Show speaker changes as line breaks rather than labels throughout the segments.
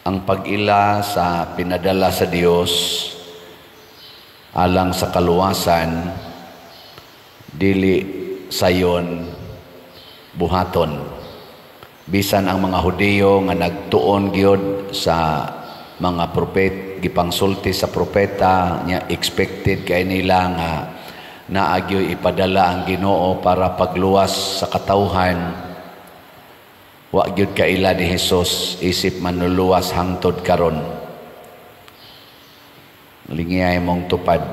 ang pag-ila sa pinadala sa Dios alang sa kaluwasan dili sayon buhaton. Bisan ang mga Hudiyo nga nagtuon gyud sa mga propet, gipangsulti sa propeta nya, expected kay nila nga naagyoy ipadala ang Ginoo para pagluwas sa katawhan. Wa gyud kaila ni Hesus isip manluluwas hangtod karon. Lingiyay mong tupad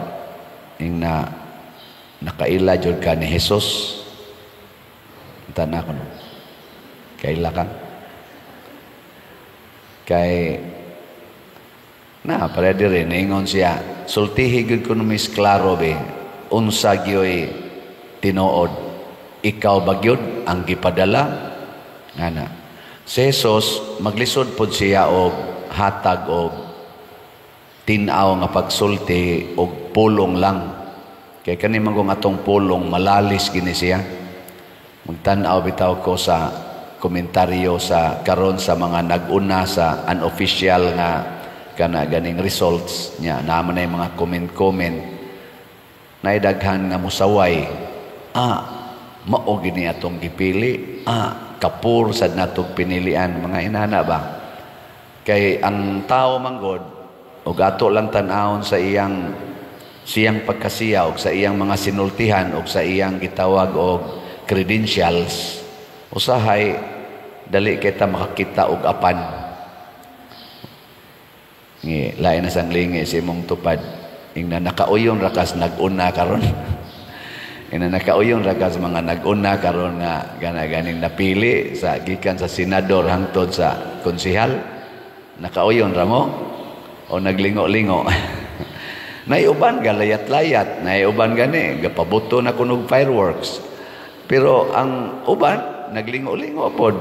ing na nakaila jud ka ni Hesus. Tana ko no. Kaila ka. Kay na para dire ningon siya sultihi gyud kuno mis klaro be unsa gyoy tinuod, ikaw ba gyud ang gipadala? Ngana si Jesus maglisod pod siya og hatag og tin-aw nga pagsulti og pulong lang. Kay kani magong atong pulong malalis gini siya. Magtan-aw bitaw ko sa komentaryo sa karon sa mga nag-una sa unofficial nga kana ganing results nya, naman ay mga comment naidaghan nga musaway, mao gini atong gipili, kapur sad natog pinilian, mga inana ba. Kay ang tao manggod og ato lang tan-awon sa siyang pagkasiya og sa iyang mga sinultihan og sa iyang gitawag og credentials, usahay dali kita makakita og apan. Ngi lain na sang lingi si mong tupad ingna nakauyon rakas nag-una karon. Ina nakauyon rakas mga nag-una karon nga gana-ganing napili sa gikan sa senador hangtod sa konsehal. Nakauyon ra mo o naglingo-lingo. Naiuban galayat-layat, naiuban gani gapabuto na kunog fireworks. Pero ang uban naglingo-lingo pod.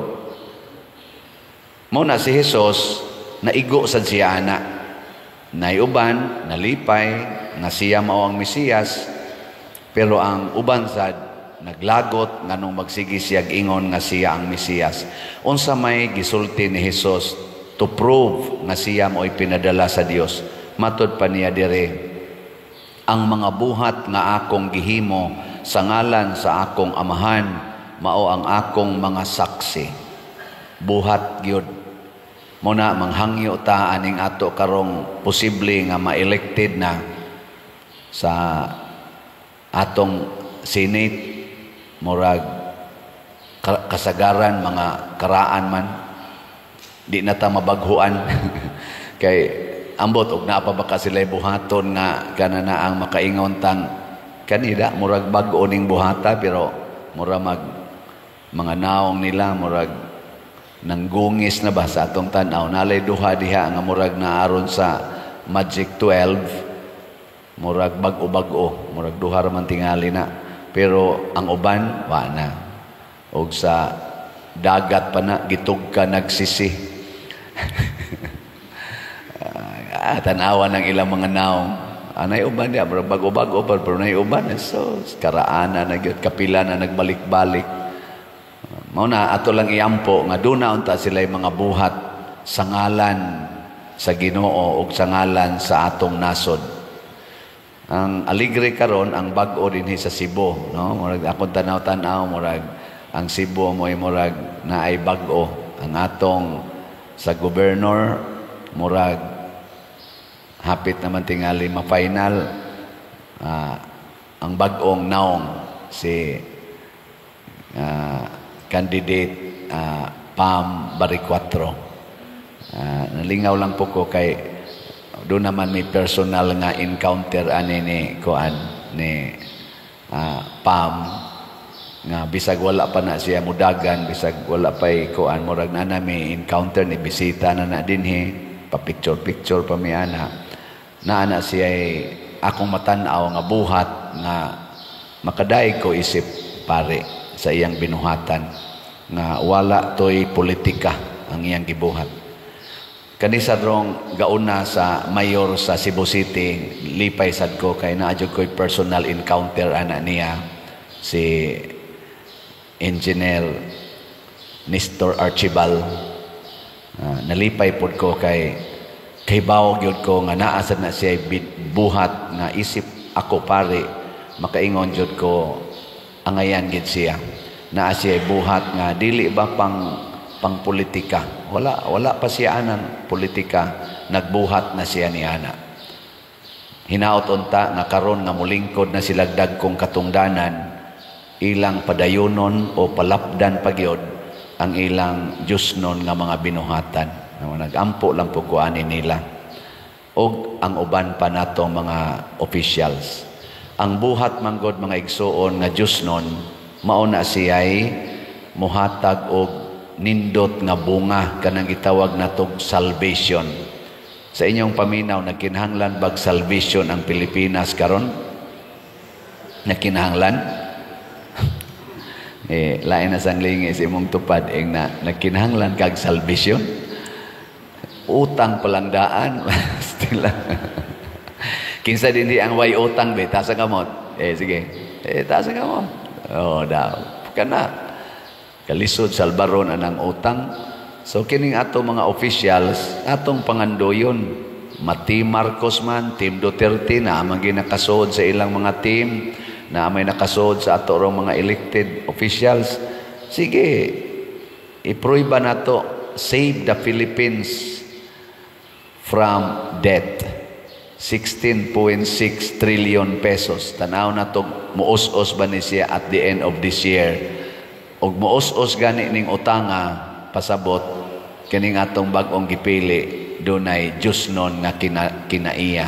Mao na si Hesus naigo sad siya ana. Naiuban nalipay nga siya mao ang Mesiyas. Pero ang uban sad naglagot nganong magsigi siya ingon nga siya ang Mesiyas. Unsa may gisulti ni Hesus to prove nga siya mo'y pinadala sa Dios. Matud pa niya dire, ang mga buhat nga akong gihimo sa ngalan sa akong amahan mao ang akong mga saksi. Buhat gyud. Muna manghangyo ta aning ato karong posible nga ma-elected na sa atong Senate, murag kasagaran mga karaan man, di na ta mabaghuan. Kay ambot og naa pa baka sila buhaton nga kanana ang makaingon tang kanida murag bag-o ning buhata, pero murag mga naong nila murag nanggungis na ba sa atong tan-aw. Nalay duha diha nga murag naaron sa Magic 12, murag bag-o, murag duha ra man tingali na, pero ang uban wa na. Og sa dagat pa na gitugka nagsisi. Tanawan ng ilang mga naong anay uban dia murag bag-o pero nay uban so karaana na gyud, kapila na nagbalik-balik. Mao na ato lang iampo nga duna unta sila mga buhat sa ngalan sa Ginoo ug sa ngalan sa atong nasod. Ang aligre karon ang bag-o dinhi sa Cebu, no? Murag akong tanaw-tanaw murag ang Cebu mo'y murag naay bag-o. Ang atong sa gobernador murag hapit naman tingali ma-final. Ang bag-ong naong si candidate Pam Baricuatro. Nalingaw lang po ko kay doon naman may personal nga encounter ani ni kuan ni Pam nga bisag wala pa na siya mudagan, bisag wala pa'y kuan murag na may encounter ni bisita na dinhi pa picture pa mi ana na siya akong matan-aw nga buhat nga makadaig ko isip pare sa iyang binuhatan nga wala toy politika ang iyang gibuhat. Kanisa drong gauna sa mayor sa Cebu City, lipay sad ko kay naadyo ko'y personal encounter ana niya si Engineer Nestor Archibald Nalipay pod ko kay bawog yun ko nga naasad na siya buhat nga isip ako pare makaingon jud ko angayan gid siya naa siya buhat nga dili ba pang politika wala pa siya anang politika nagbuhat na siya ni ana hinaot unta nga karon nga mulingkod na sila dagkong katungdanan ilang padayonon o palapdan pagyod ang ilang Diyosnon nga mga binuhatan nagampo lang po kuanin nila o ang uban pa natong mga officials ang buhat manggod mga igsuon nga Diyosnon mauna siya'y muhatag og nindot nga bunga kanang gitawag natong salvation sa inyong paminaw nagkinahanglan bag salvation ang Pilipinas karon nagkinahanglan lain na sang lingi sa imong tupad na nagkinahanglan kag salvation utang palandaan kinsa din di ang way utang be tasa kamot sige tasa kamot daw kana kalisod salbaron anang utang so kining ato mga officials atong pangandoyon Team Marcos man Team Duterte na amang ginakasod sa ilang mga team na may nakasod sa ato rong mga elected officials sige iproyba nato save the Philippines from debt 16.6 trillion pesos tanaw na to muos-os ba ni siya at the end of this year og muos-os gani ning utanga pasabot kining atong bag-ong gipili dunay Diyosnon nga kinaiya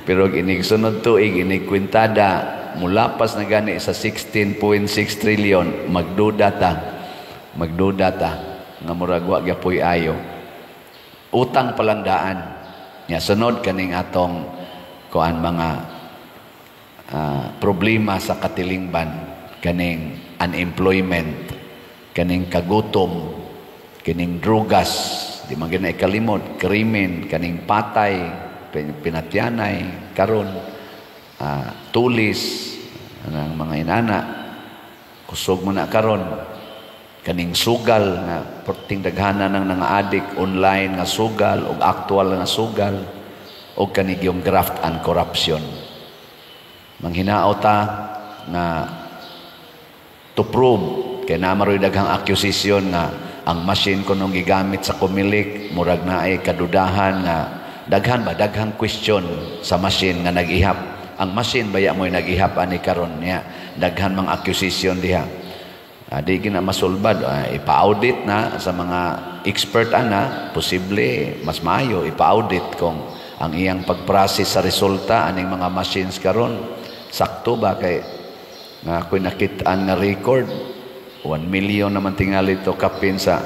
pero inig sunod tuig inig kwintada mulapas na gani sa 16.6 trillion magduda ta nga murag wa gyapon ayo utang palandaan nya sunod kaning atong kuan mga problema sa katilingban kaning unemployment kaning kagutom kaning drugas di man gyud kalimot krimen kaning patay pinatyanay karon tulis ang mga inana kusog mo na karon kaning sugal nga porting daghana ng adik online nga sugal o actual nga sugal o kanig yung graft and corruption manghinao ta nga to prove kay namaroy daghang accusation nga ang machine kunong gigamit sa kumilik murag na ay kadudahan nga daghang question sa machine nga nag-ihap ang machine baya mo'y nag-ihap ani karon niya daghan mang accusation diha di gina masulbad ipa-audit na sa mga expert ana posible mas maayo ipa-audit kung ang iyang pag-process sa resulta aning mga machines karon sakto ba kay nga ako'y nakitaan nga record 1 million naman tingali to kapin sa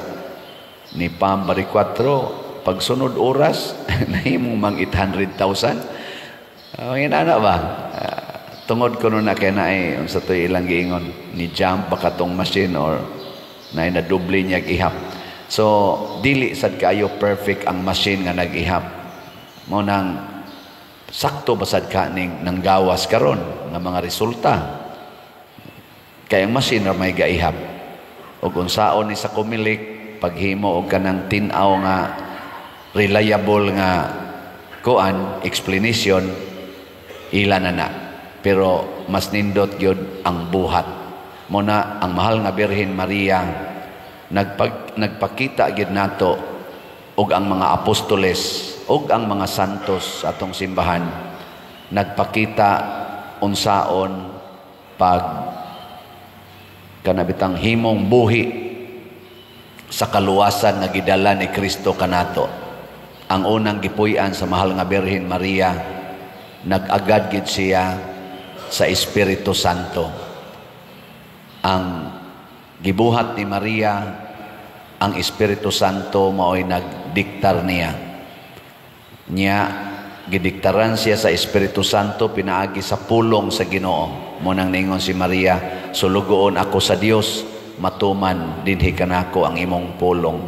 ni Pam Bari 4 pagsunod oras nahimong mang 800,000 inana ba tungod ko na kay naay unsa to ilang giingon ni jump ba katong machine or naay na doble niya ihap so dili sad kayo perfect ang machine nga nag-ihap mo nang sakto basad ka ning nanggawas karon nga mga resulta kay ang machine ra may gaihap ug unsaon ni sa kumilik paghimo og kanang tin-aw nga reliable nga kuan explanation ilan na pero mas nindot gyud ang buhat mo na ang mahal nga Birhen Maria nagpakita gyud nato og ang mga apostoles og ang mga santos atong simbahan nagpakita unsaon pag kanabitang himong buhi sa kaluwasan nga gidala ni Kristo kanato ang unang gipuy-an sa mahal nga Birhen Maria nag-agad gid siya sa Espiritu Santo ang gibuhat ni Maria ang Espiritu Santo mao'y nagdiktar niya gidiktaran siya sa Espiritu Santo pinaagi sa pulong sa Ginoo mo nang ningon si Maria sulugoon ako sa Dios matuman dinhi kanako ang imong pulong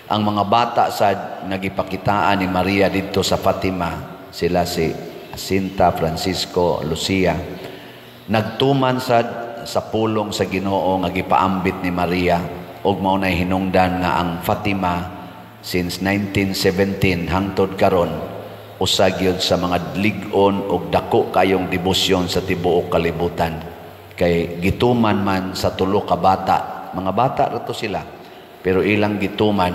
ang mga bata sad nagipakitaan ni Maria didto sa Fatima sila si Jacinta, Francisco, Lucia nagtuman sad sa pulong sa Ginoo nga gipaambit ni Maria og mao nay hinungdan nga ang Fatima since 1917 hangtod karon usa gyud sa mga lig-on og dako kayong debosyon sa tibuok kalibutan. Kay gituman man sa tulo ka bata, mga bata rato sila, pero ilang gituman,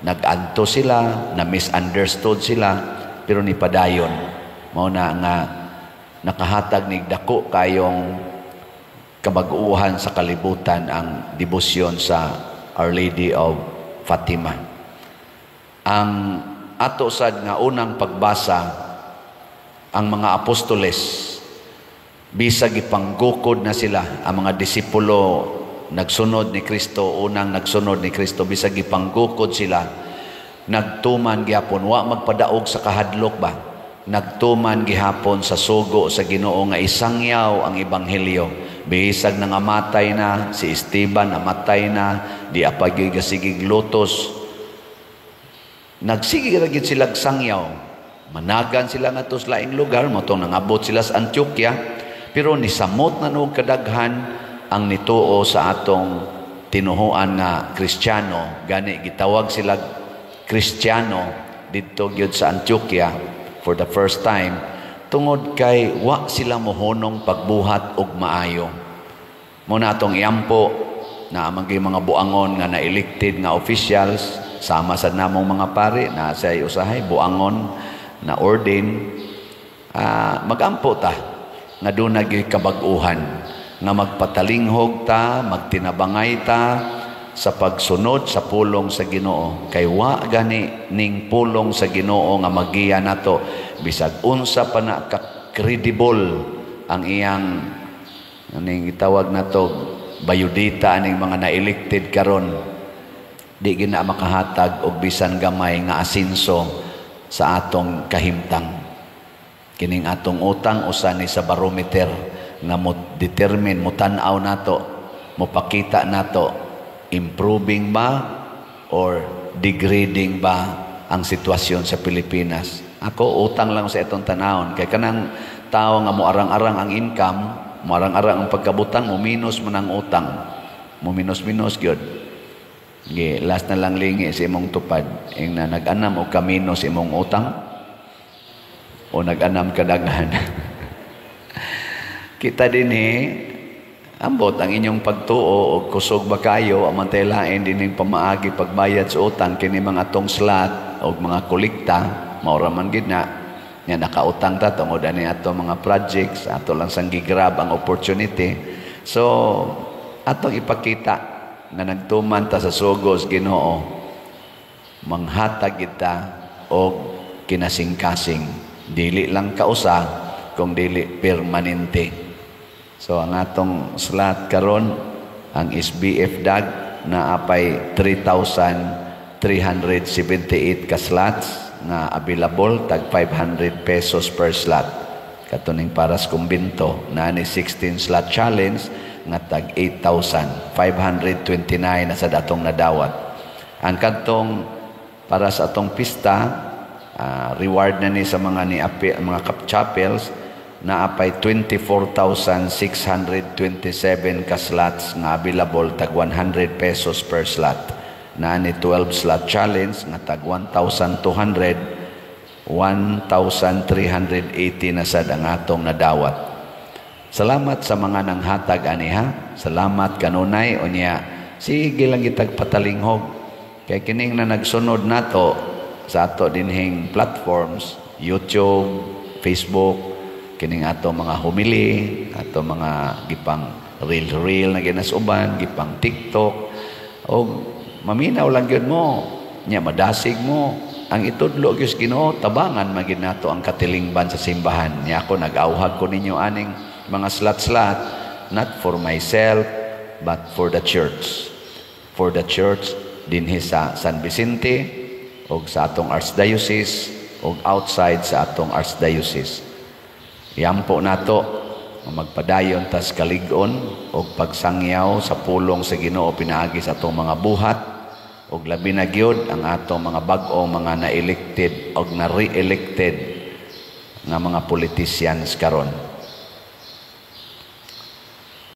nag-anto sila, na misunderstood sila, pero ni padayon. Mao na nga nakahatag ni dako kayong kabag-uhan sa kalibutan ang debosyon sa Our Lady of Fatima. Ang ato sad nga unang pagbasa, ang mga apostoles, bisag ipanggukod na sila, ang mga disipulo nagsunod ni Kristo, unang nagsunod ni Kristo, bisag ipanggukod sila, nagtuman gihapon, wa magpadaog sa kahadlok ba? Nagtuman gihapon sa sugo sa Ginoo nga isangyaw ang ebanghelyo. Bisag nang amatay na, si Esteban amatay na, di apagyoy gasigig lotos. Nagsigig ragid sila sangyaw. Managan sila nga to sa laing lugar, motong nangabot sila sa Antioquia, pero nisamot na noong kadaghan ang nituo sa atong tinuhuan nga Kristiyano. Gani gitawag sila Kristiyano dito gyud sa Antioquia for the first time, tungod kay wa sila mohonong pagbuhat og maayo. Muna atong iampo na amang mga buangon nga na-elected nga officials, sama sa namong mga pari na say usahay buangon na ordain, magampo ta nga doon nagyoy kabag-uhan nga magpatalinghog ta, magtinabangay ta sa pagsunod sa pulong sa Ginoo. Kay wa gani ning pulong sa Ginoo nga magiya nato bisag unsa pa na ka-credible ang iyang aning itawag nato bayudita aning mga na-elected karon, di gina makahatag og bisan gamay nga asenso sa atong kahimtang. Kining atong utang usa ni sa barometer nga mo determine, mo tan-aw nato, mo pakita nato improving ba or degrading ba ang sitwasyon sa Pilipinas. Ako utang lang sa itong tanawon kay kanang tao nga mo arang-arang ang income, mo arang-arang ang pagkabutang, mo minus man ang utang, mo minus gyud. Last na lang lingi sa imong tupad ing na nag-anam og kamino sa imong utang o nag-anam kadaghan. Kita din ambot ang inyong pagtuo o kusog ba kayo amantay lain din pamaagi pagbayad sa utang kini mga tong slot o mga kolekta maura man gid na nya nakautang ta tungod ani ato mga projects ato lang sang gigrab ang opportunity. So atong ipakita nga nagtuman ta sa sugos Ginoo, manghatag kita og kinasing-kasing, dili lang kausa kung dili permanente. So ang atong slot karon ang SBF DAG na apay 3,378 ka slots na available, tag 500 pesos per slot. Katuning para sa kumbinto na ni 16 slot challenge nga tag 8,529 na sa datong nadawat. Ang katong para sa atong pista, reward na ni sa mga chapels na apay 24,627 ka slots nga available, tag 100 pesos per slot. Na ni 12 slot challenge nga tag 1,200, 1,380 na sad ang atong nadawat. Salamat sa mga nanghatag aniha. Salamat kanunay unya. Sige lang gitag patalinghog. Kay kining na nagsunod nato sa ato dinhing platforms, YouTube, Facebook, kining ato mga humili, ato mga gipang reel na ginasuban, gipang TikTok, o maminaw lang yun mo, nya madasig mo, ang itudlo gyud Ginoo, tabangan magid nato ang katilingban sa simbahan. Nya ako nag-awhag ko ninyo aning mga slat-slat, not for myself, but for the church. For the church dinhi sa San Vicente, o sa atong archdiocese, o outside sa atong archdiocese. Iampo nato magpadayon tas kalig-on o pagsangyaw sa pulong sa Ginoo pinaagi sa atong mga buhat, o labi na gyud ang atong mga bag-o mga na-elected o na re-elected nga mga politicians karon.